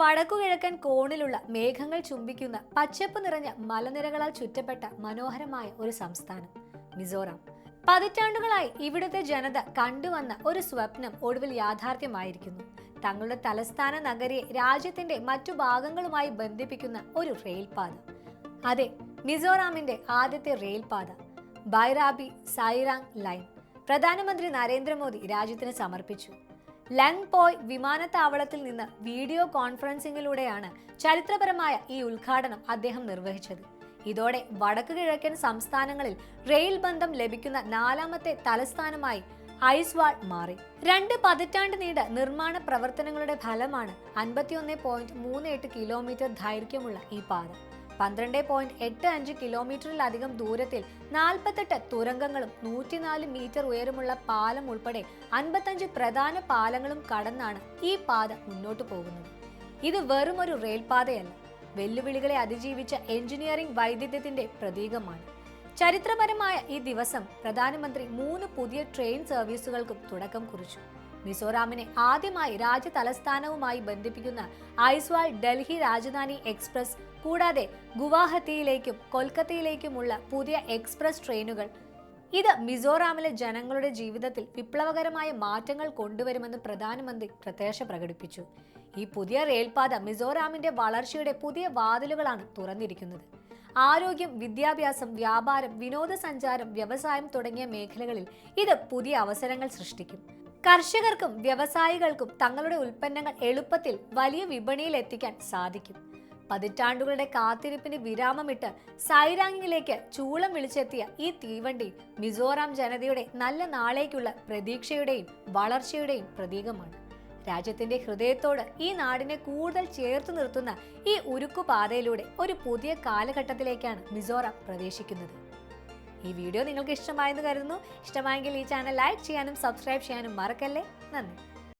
വടക്കുകിഴക്കൻ കോണിലുള്ള മേഘങ്ങൾ ചുംബിക്കുന്ന പച്ചപ്പ് നിറഞ്ഞ മലനിരകളാൽ ചുറ്റപ്പെട്ട മനോഹരമായ ഒരു സംസ്ഥാനം മിസോറാം. പതിറ്റാണ്ടുകളായി ഇവിടുത്തെ ജനത കണ്ടുവന്ന ഒരു സ്വപ്നം ഒടുവിൽ യാഥാർത്ഥ്യമായിരിക്കുന്നു. തങ്ങളുടെ തലസ്ഥാന നഗരിയെ രാജ്യത്തിന്റെ മറ്റു ഭാഗങ്ങളുമായി ബന്ധിപ്പിക്കുന്ന ഒരു റെയിൽപാത. അതെ, മിസോറാമിന്റെ ആദ്യത്തെ റെയിൽപാത ബൈറാബി സൈറാങ് ലൈൻ പ്രധാനമന്ത്രി നരേന്ദ്രമോദി രാജ്യത്തിന് സമർപ്പിച്ചു. ലങ് പോയ് വിമാനത്താവളത്തിൽ നിന്ന് വീഡിയോ കോൺഫറൻസിംഗിലൂടെയാണ് ചരിത്രപരമായ ഈ ഉദ്ഘാടനം അദ്ദേഹം നിർവഹിച്ചത്. ഇതോടെ വടക്കു കിഴക്കൻ സംസ്ഥാനങ്ങളിൽ റെയിൽ ബന്ധം ലഭിക്കുന്ന നാലാമത്തെ തലസ്ഥാനമായി ഐസ്വാൾ മാറി. 2 പതിറ്റാണ്ട് നീണ്ട നിർമ്മാണ പ്രവർത്തനങ്ങളുടെ ഫലമാണ് 51.38 കിലോമീറ്റർ ദൈർഘ്യമുള്ള ഈ പാത. 12.85 കിലോമീറ്ററിലധികം ദൂരത്തിൽ 48 തുരങ്കങ്ങളും 104 മീറ്റർ ഉയരമുള്ള പാലം ഉൾപ്പെടെ 55 പ്രധാന പാലങ്ങളും കടന്നാണ് ഈ പാത മുന്നോട്ടു പോകുന്നത്. ഇത് വെറും ഒരു റെയിൽപാതയല്ല, വെല്ലുവിളികളെ അതിജീവിച്ച എഞ്ചിനീയറിംഗ് വൈദഗ്ധ്യത്തിന്റെ പ്രതീകമാണ്. ചരിത്രപരമായ ഈ ദിവസം പ്രധാനമന്ത്രി 3 പുതിയ ട്രെയിൻ സർവീസുകൾക്കും തുടക്കം കുറിച്ചു. മിസോറാമിനെ ആദ്യമായി രാജ്യ തലസ്ഥാനവുമായി ബന്ധിപ്പിക്കുന്ന ഐസ്വാൾ ഡൽഹി രാജധാനി എക്സ്പ്രസ്, കൂടാതെ ഗുവാഹത്തിയിലേക്കും കൊൽക്കത്തയിലേക്കുമുള്ള പുതിയ എക്സ്പ്രസ് ട്രെയിനുകൾ. ഇത് മിസോറാമിലെ ജനങ്ങളുടെ ജീവിതത്തിൽ വിപ്ലവകരമായ മാറ്റങ്ങൾ കൊണ്ടുവരുമെന്ന് പ്രധാനമന്ത്രി പ്രത്യാശ പ്രകടിപ്പിച്ചു. ഈ പുതിയ റെയിൽപാത മിസോറാമിന്റെ വളർച്ചയുടെ പുതിയ വാതിലുകളാണ് തുറന്നിരിക്കുന്നത്. ആരോഗ്യം, വിദ്യാഭ്യാസം, വ്യാപാരം, വിനോദസഞ്ചാരം, വ്യവസായം തുടങ്ങിയ മേഖലകളിൽ ഇത് പുതിയ അവസരങ്ങൾ സൃഷ്ടിക്കും. കർഷകർക്കും വ്യവസായികൾക്കും തങ്ങളുടെ ഉൽപ്പന്നങ്ങൾ എളുപ്പത്തിൽ വലിയ വിപണിയിൽ എത്തിക്കാൻ സാധിക്കും. പതിറ്റാണ്ടുകളുടെ കാത്തിരിപ്പിന് വിരാമമിട്ട് സൈറാങ്ങിലേക്ക് ചൂളം വിളിച്ചെത്തിയ ഈ തീവണ്ടി മിസോറാം ജനതയുടെ നല്ല നാളേക്കുള്ള പ്രതീക്ഷയുടെയും വളർച്ചയുടെയും പ്രതീകമാണ്. രാജ്യത്തിന്റെ ഹൃദയത്തോട് ഈ നാടിനെ കൂടുതൽ ചേർത്ത് നിർത്തുന്ന ഈ ഉരുക്കുപാതയിലൂടെ ഒരു പുതിയ കാലഘട്ടത്തിലേക്കാണ് മിസോറാം പ്രവേശിക്കുന്നത്. ഈ വീഡിയോ നിങ്ങൾക്ക് ഇഷ്ടമായെന്ന് കരുതുന്നു. ഇഷ്ടമായെങ്കിൽ ഈ ചാനൽ ലൈക്ക് ചെയ്യാനും സബ്സ്ക്രൈബ് ചെയ്യാനും മറക്കല്ലേ. നന്ദി.